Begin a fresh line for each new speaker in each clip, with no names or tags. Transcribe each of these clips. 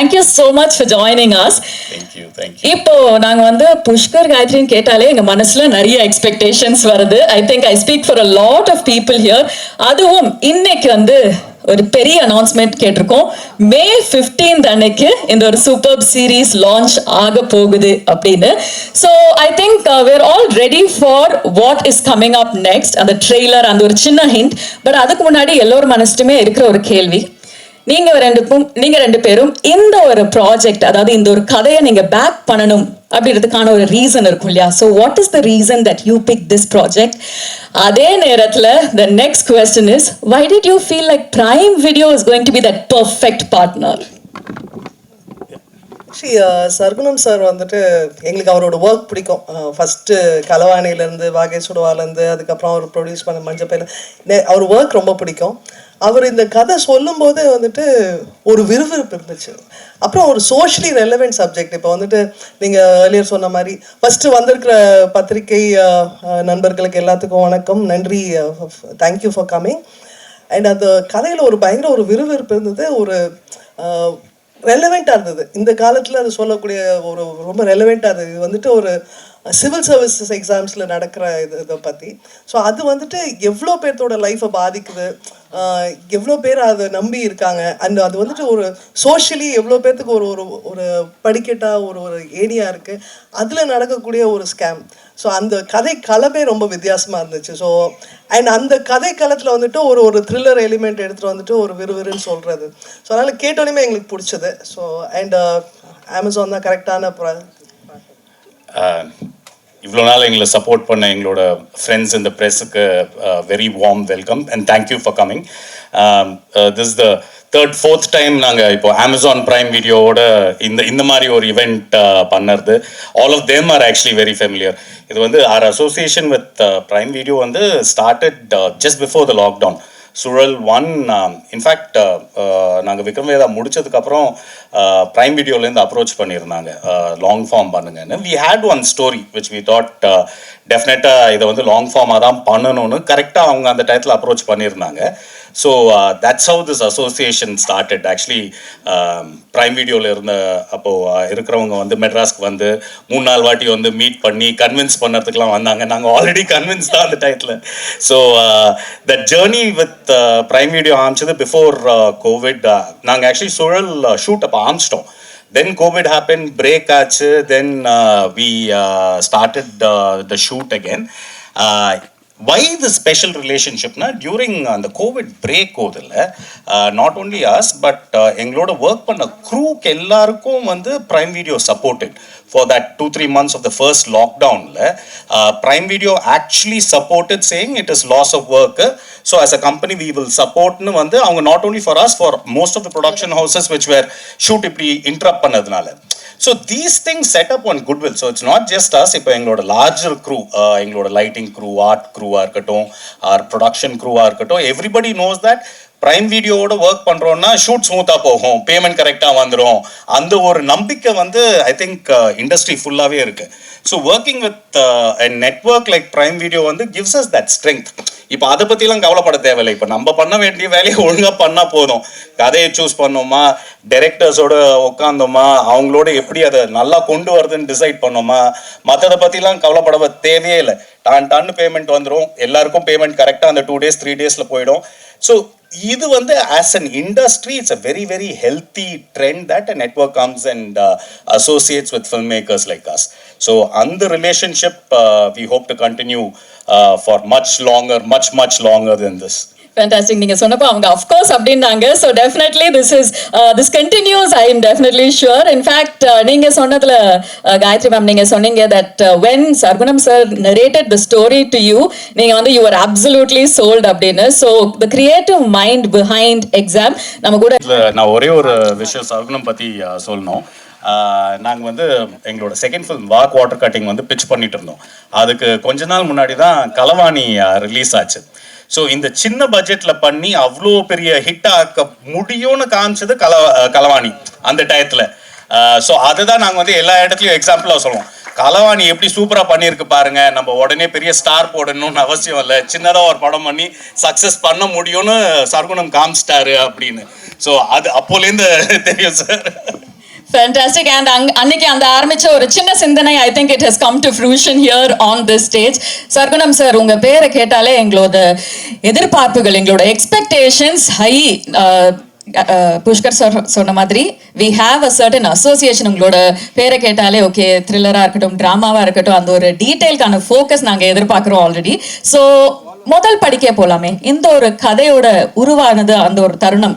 Thank you so much for joining us. இப்போ நாங்க வந்து புஷ்கர் காயத்ரின்னு கேட்டாலே எங்க மனசுல நிறைய எக்ஸ்பெக்டேஷன்ஸ் வருது. I think I speak for a lot of people here. அதுவும் இன்னைக்கு வந்து ஒரு பெரிய அனௌன்ஸ்மெண்ட் கேட்டிருக்கோம். மே 15 அன்னைக்கு இந்த ஒரு சூப்பர் சீரீஸ் லான்ச் ஆக போகுது அப்படின்னு. So I think we're all ready for what is coming up next. அந்த ட்ரெய்லர், அந்த ஒரு சின்ன ஹிண்ட். பட் அதுக்கு முன்னாடி எல்லோரும் மனசுமே இருக்கிற ஒரு கேள்வி, நீங்க ரெண்டு பேரும் இந்த ஒரு ப்ராஜெக்ட், அதாவது இந்த ஒரு கதையை நீங்க பேக் பண்ணணும் அப்படின்றதுக்கான ஒரு ரீசன் இருக்கும் இல்லையா? So what is the reason that you pick this project? அதே நேரத்தில் the next question is, why did you feel like Prime Video is going to be that perfect partner?
Sargunam sir வந்துட்டு எங்களுக்கு அவரோட ஒர்க் பிடிக்கும். First கலவாணிலேருந்து, வாகேஸ்வரவாலேருந்து, அதுக்கப்புறம் அவர் produce பண்ண மஞ்சப்பையில் அவர் work ரொம்ப பிடிக்கும். அவர் இந்த கதை சொல்லும்போது வந்துட்டு ஒரு விறுவிறுப்பு இருந்துச்சு. அப்புறம் ஒரு சோஷியலி ரெலவெண்ட் சப்ஜெக்ட். இப்போ வந்துட்டு நீங்கள் ஏர்லியர் சொன்ன மாதிரி ஃபஸ்ட்டு வந்திருக்கிற பத்திரிகை நண்பர்களுக்கு எல்லாத்துக்கும் வணக்கம், நன்றி, தேங்க்யூ ஃபார் கம்மிங். அண்ட் அந்த கதையில் ஒரு பயங்கர ஒரு விறுவிறுப்பு இருந்தது, ஒரு ரெலவெண்ட்டாக இருந்தது. இந்த காலத்தில் அது சொல்லக்கூடிய ஒரு ரொம்ப ரெலவெண்ட்டாக இருந்தது. இது வந்துட்டு ஒரு சிவில் சர்வீசஸ் எக்ஸாம்ஸில் நடக்கிற இதை பற்றி. ஸோ அது வந்துட்டு எவ்வளோ பேர்த்தோட லைஃப்பை பாதிக்குது, எவ்வளோ பேர் அதை நம்பி இருக்காங்க, அண்ட் அது வந்துட்டு ஒரு சோஷியலி எவ்வளோ பேர்த்துக்கு ஒரு ஒரு ஒரு படிக்கட்டாக ஒரு ஏணியாக இருக்குது, அதில் நடக்கக்கூடிய ஒரு ஸ்கேம். ஸோ அந்த கதை களமே ரொம்ப வித்தியாசமாக இருந்துச்சு. ஸோ அண்ட் அந்த கதை களத்தில் வந்துட்டு ஒரு த்ரில்லர் எலிமெண்ட் எடுத்துகிட்டு வந்துட்டு ஒரு விறுவிறுன்னு சொல்கிறது. ஸோ அதனால் கேட்டோன்னே எங்களுக்கு பிடிச்சது. ஸோ அண்ட் அமேசான் தான் கரெக்டான
இவ்வளோ நாள் எங்களை சப்போர்ட் பண்ண எங்களோட ஃப்ரெண்ட்ஸ் இந்த ப்ரெஸ்ஸுக்கு very warm welcome and thank you for coming. This the fourth time நாங்கள் இப்போ அமேசான் பிரைம் வீடியோவோட இந்த மாதிரி ஒரு இவெண்ட் பண்ணுறது. All of them are actually very familiar. இது வந்து our association with Prime Video வந்து started just before the lockdown. சுழல் 1 இன்ஃபேக்ட் நாங்கள் விக்ரம் வேதா முடிச்சதுக்கப்புறம் ப்ரைம் வீடியோலேருந்து அப்ரோச் பண்ணியிருந்தாங்க, லாங் ஃபார்ம் பண்ணுங்கன்னு. We had one story which we thought டெஃபினட்டாக இதை வந்து லாங் ஃபார்மாக தான் பண்ணணும்னு கரெக்டாக அவங்க அந்த டயத்தில் அப்ரோச் பண்ணியிருந்தாங்க. So that's how this association started. Actually prime வீடியோவில் இருந்த அப்போது இருக்கிறவங்க வந்து மெட்ராஸ்க்கு வந்து 3-4 வாட்டி வந்து மீட் பண்ணி கன்வின்ஸ் பண்ணுறதுக்கெலாம் வந்தாங்க. நாங்கள் ஆல்ரெடி கன்வின்ஸ் தான் அந்த டயத்தில். So that journey with prime video ஆரம்பிச்சது பிஃபோர் கோவிட். நாங்கள் ஆக்சுவலி சுழல் ஷூட் அப்போ ஆரம்பிச்சிட்டோம். Then COVID happened, break ஆச்சு, then we started the shoot again. Why the special relationship na during the COVID break hodilla, not only us but engaloda work panna crew ku ellarkum vandu Prime Video supported for that 2-3 months of the first lockdown la. Prime Video actually supported, saying it is loss of work, so as a company we will support nu vandu avanga not only for us, for most of the production houses which were shoot ipdi interrupt pannadunala. So these things set up on goodwill. So it's not just us. இப்போ எங்களோட larger crew, எங்களோட lighting crew, art க்ரூவாக இருக்கட்டும், R production க்ரூவாக இருக்கட்டும், everybody knows that prime வீடியோவோட work பண்ணுறோன்னா shoot ஸ்மூத்தாக போகும், payment கரெக்டாக வந்துடும், அந்த ஒரு நம்பிக்கை வந்து ஐ திங்க் இண்டஸ்ட்ரி ஃபுல்லாகவே இருக்குது. So working with a network like Prime Video வந்து gives us that strength. இப்போ அதை பற்றிலாம் கவலைப்பட தேவையில்லை. இப்போ நம்ம பண்ண வேண்டிய வேலையை ஒழுங்காக பண்ணால் போதும். கதையை சூஸ் பண்ணோமா, டைரக்டர்ஸோட உட்காந்தோமா, அவங்களோட எப்படி அதை நல்லா கொண்டு வருதுன்னு டிசைட் பண்ணோமா, மற்றதை பற்றிலாம் கவலைப்பட தேவையே இல்லை. டான்னு பேமெண்ட் வந்துடும், எல்லாருக்கும் பேமெண்ட் கரெக்டாக அந்த 2 days 3 days போயிடும். ஸோ இது வந்து as an industry it's a very very healthy trend that a network comes and associates with filmmakers like us. So on the relationship we hope to continue for much longer than this.
Fantastic. நீங்க சொன்னப்போ அவங்க of course அப்படின்னாங்க. So definitely this continues, I am definitely sure. In fact நீங்க சொன்னதுல Gayatri ma'am நீங்க சொன்னீங்க that when Sargunam sir narrated the story to you, நீங்க வந்து you were absolutely sold அப்படின்னு. So the creative mind behind exam நம்ம கூட
நான் ஒரே ஒரு விஷயம் சர்குணம் பத்தி சொல்லணும். நாங்கள் வந்து எங்களோட செகண்ட் ஃபிலிம் வாட்டர் கட்டிங் வந்து பிச் பண்ணிட்டு இருந்தோம். அதுக்கு கொஞ்ச நாள் முன்னாடி தான் கலவாணி ரிலீஸ் ஆச்சு. ஸோ இந்த சின்ன பட்ஜெட்டில் பண்ணி அவ்வளோ பெரிய ஹிட் ஆக்க முடியும்னு காமிச்சது கலவாணி அந்த டயத்தில். ஸோ அதுதான் நாங்கள் வந்து எல்லா இடத்துலையும் எக்ஸாம்பிளாக சொல்லுவோம். கலவாணி எப்படி சூப்பராக பண்ணியிருக்கு பாருங்க, நம்ம உடனே பெரிய ஸ்டார் போடணும்னு அவசியம் இல்லை, சின்னதாக ஒரு படம் பண்ணி சக்ஸஸ் பண்ண முடியும்னு சர்குணம் காமிச்சிட்டாரு அப்படின்னு. ஸோ அது அப்போலேருந்து தெரியும் சார்.
Fantastic. And அன்னைக்கு அந்த ஆரம்பிச்ச ஒரு சின்ன சிந்தனை I think it has come to fruition here on this stage. Sarkunam sir, உங்க பேரை கேட்டாலே எங்களோட எதிர்பார்ப்புகள், எங்களோட எக்ஸ்பெக்டேஷன்ஸ் ஹை. புஷ்கர் சார் சொன்ன மாதிரி we have a certain association. உங்களோட பேரை கேட்டாலே ஓகே, த்ரில்லராக இருக்கட்டும், ட்ராமாவாக இருக்கட்டும், அந்த ஒரு டீட்டெயில்கான ஃபோக்கஸ் நாங்கள் எதிர்பார்க்குறோம் ஆல்ரெடி. ஸோ முதல் படிக்க போகலாமே, இந்த ஒரு கதையோட உருவானது அந்த ஒரு தருணம்,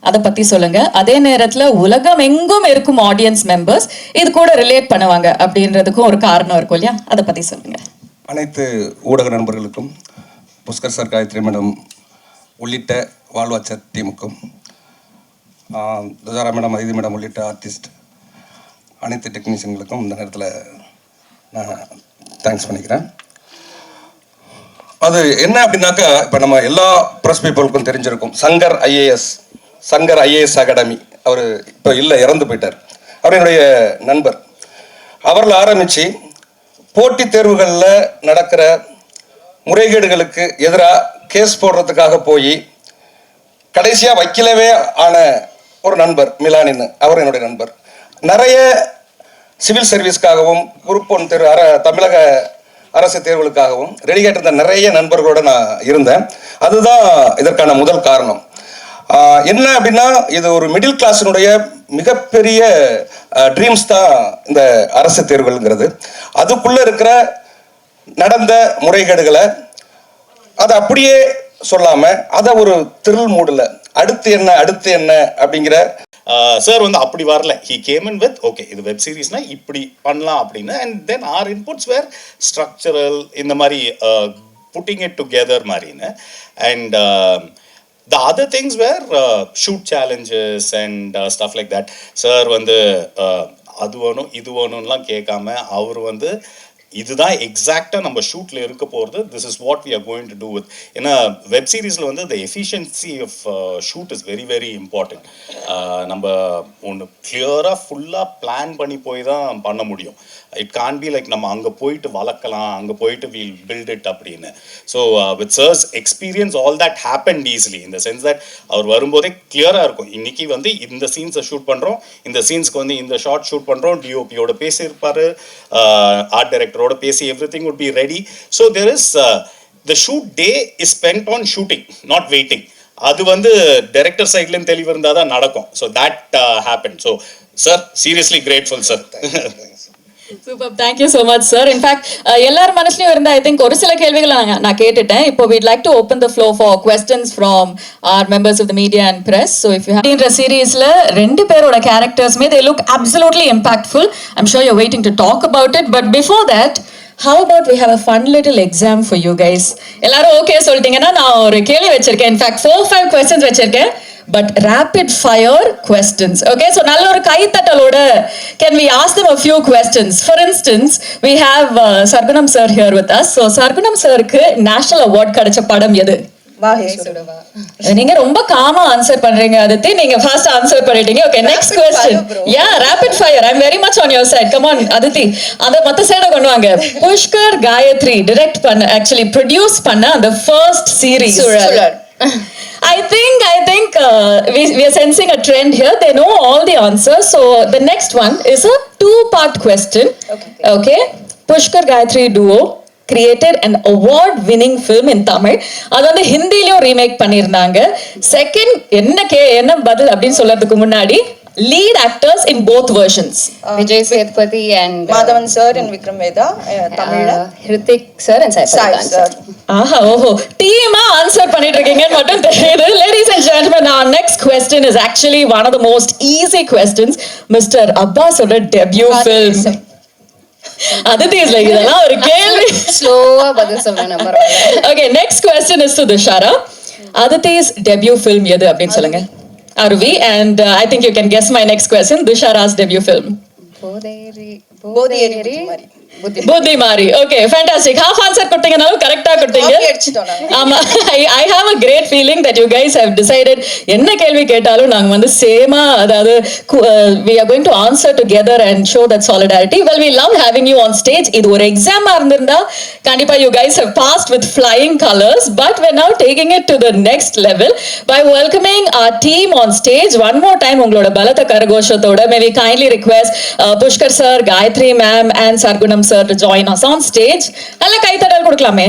அதை பற்றி சொல்லுங்க. அதே நேரத்தில் உலகம் எங்கும் இருக்கும் ஆடியன்ஸ் மெம்பர்ஸ் இது கூட ரிலேட் பண்ணுவாங்க அப்படின்றதுக்கும் ஒரு காரணம் இருக்கும் இல்லையா, அதை பற்றி சொல்லுங்க.
அனைத்து ஊடக நண்பர்களுக்கும், புஷ்கர் சார், காயத்ரி மேடம் உள்ளிட்ட வாழ்வாச்சர் டீமுக்கும், துஜாரா மேடம், ஐதி மேடம் உள்ளிட்ட ஆர்டிஸ்ட், அனைத்து டெக்னீஷியன்களுக்கும் இந்த நேரத்தில் நான் தேங்க்ஸ் பண்ணிக்கிறேன். அது என்ன அப்படின்னாக்கா, இப்போ நம்ம எல்லா ப்ரெஸ் பீப்புளுக்கும் தெரிஞ்சிருக்கும் சங்கர் ஐஏஎஸ் அகாடமி. அவர் இப்போ இல்லை, இறந்து போயிட்டார். அவர் என்னுடைய நண்பர். அவரில் ஆரம்பித்து போட்டித் தேர்வுகளில் நடக்கிற முறைகேடுகளுக்கு எதிராக கேஸ் போடுறதுக்காக போய் கடைசியாக வக்கீலவே ஆன ஒரு நண்பர் மிலானின்னு, அவர் என்னுடைய நண்பர். நிறைய சிவில் சர்வீஸ்க்காகவும் குரூப் 1 தேர்வு, தமிழக அரசு தேர்வுகளுக்காகவும் ரெடிகேட் இருந்த நிறைய நண்பர்களோட நான் இருந்தேன். அதுதான் இதற்கான முதல் காரணம். என்ன அப்படின்னா, இது ஒரு மிடில் கிளாஸினுடைய மிகப்பெரிய ட்ரீம்ஸ் தான் இந்த அரசு தேர்வுகள்ங்கிறது. அதுக்குள்ளே இருக்கிற நடந்த முறைகேடுகளை அதை அப்படியே சொல்லாமல் அதை ஒரு த்ரில் மூடில் அடுத்து என்ன அப்படிங்கிற
சார் வந்து அப்படி வரல. He came in with okay, இது வெப் சீரிஸ்னா இப்படி பண்ணலாம் அப்படின்னு. And then our inputs were structural, இந்த மாதிரி புட்டிங் இட் டுகெதர் மாதிரின்னு. And the other things were shoot challenges and stuff like that. Sir வந்து அது வேணும் இது வேணும்லாம் கேட்காம அவர் வந்து இதுதான் எக்ஸாக்டாக நம்ம ஷூட்டில் இருக்க போகிறது, this is what we are going to do with. ஏன்னா வெப் சீரிஸில் வந்து the efficiency of shoot is very very important. நம்ம ஒன்று கிளியராக ஃபுல்லாக பிளான் பண்ணி போய் தான் பண்ண முடியும். இட் கான் பி லைக் நம்ம அங்கே போயிட்டு வளர்க்கலாம், அங்கே போயிட்டு வில் பில்ட் இட் அப்படின்னு. So with sir's experience all that happened easily, இந்த சென்ஸ் தட் அவர் வரும்போதே கிளியராக இருக்கும், இன்னைக்கு வந்து இந்த சீன்ஸை ஷூட் பண்ணுறோம், இந்த சீன்ஸ்க்கு வந்து இந்த ஷார்ட் ஷூட் பண்ணுறோம், டிஓபியோட பேசியிருப்பார், ஆர்ட் டைரக்டரோட பேசி everything would be ready. So there is the shoot day is spent on shooting, not waiting. அது வந்து டைரக்டர் சைட்லேருந்து தெளிவு இருந்தால் தான் நடக்கும். So that happened. So sir, seriously grateful sir.
Super, thank you so much sir. In fact எல்லார் மனசுலையும் இருந்த ஐ திங்க் ஒரு சில கேள்விகள் நான் கேட்டுட்டேன். இப்போ we'd like to open the floor for questions from our members of the media and press. So if you have இந்த சீரீஸ்ல 2 பேரோட கேரக்டர்ஸ்மே they look absolutely impactful. I'm sure you're waiting to talk about it. But before that, how about we have a fun little exam for you guys? எல்லாரும் okay சொல்லிட்டீங்கன்னா நான் ஒரு கேள்வி வச்சிருக்கேன். In fact 4-5 questions வச்சிருக்கேன். But rapid fire questions. Okay, so நல்ல ஒரு கைத்தட்டலோட can we ask them a few questions? For instance, we have Sargunam sir here with us. So Sargunam sirக்கு national award கிடைச்ச படம் எது? நீங்க ரொம்ப காமா ஆன்சர் பண்றீங்க அதித்தி. நீங்க ஃபர்ஸ்ட் ஆன்சர் பண்ணிட்டீங்க. Okay, next question. Yeah, rapid fire. I am very much on your side. Come on Aditi, அந்த மத்த சைட கொண்டு வாங்க. புஷ்கர் காயத்ரி டைரக்ட் பண்ண, ஆக்சுவலி ப்ரொடியூஸ் பண்ண அந்த first series. I think we are sensing a trend here. They know all the answers. So the next one is a 2-part question. Okay. Pushkar Gayatri duo created an award-winning film in Tamil. அது வந்து ஹிந்திலயும் remake பண்ணிருந்தாங்க. Second என்ன பதில் அப்படின்னு சொல்றதுக்கு முன்னாடி lead actors in both versions.
Vijay Sethupathi and
Madhavan sir and Vikram Veda, Tamil.
Hrithik sir and Sai
sir.
ஆஹா, ஓஹோ, டீமா ஆன்சர் பண்ணிட்டு இருக்கீங்கன்னு மட்டும் தெரியுது. Ladies and gentlemen, our next question is actually one of the most easy questions. Mr. Abbas oda debut film. Aditi is like, இதெல்லாம் ஒரு கேள்வி.
ஸ்லோவா பதில் சொல்றேன் number.
Okay, next question is to Dushara. Aditi's debut film எது அப்படின்னு சொல்லுங்க. Aruvi, and I think you can guess my next question. Dushara's debut film.
Bodhiyeri Muthumari.
புத்தி மாறி. Okay, fantastic. ஹாஃப் ஆன்சர் கொடுத்தீங்கனாலும் கரெக்டா கொடுத்தீங்க.
Copy அடிச்சிட்டோம் நாங்க.
ஆமா, I have a great feeling that you guys have decided என்ன கேள்வி கேட்டாலும் நாங்க வந்து சேமா, அதாவது we are going to answer together and show that solidarity. Well, we love having you on stage. இது ஒரு எக்ஸாமா இருந்திருந்தா கண்டிப்பா you guys have passed with flying colors, but we're now taking it to the next level by welcoming our team on stage. One more time உங்களோட பலத்த கரகோஷத்தோட may we kindly request Pushkar sir, Gayatri ma'am and Sargunam sir to join us on stage. நல்ல கைத்தட்டல் கொடுக்கலாமே.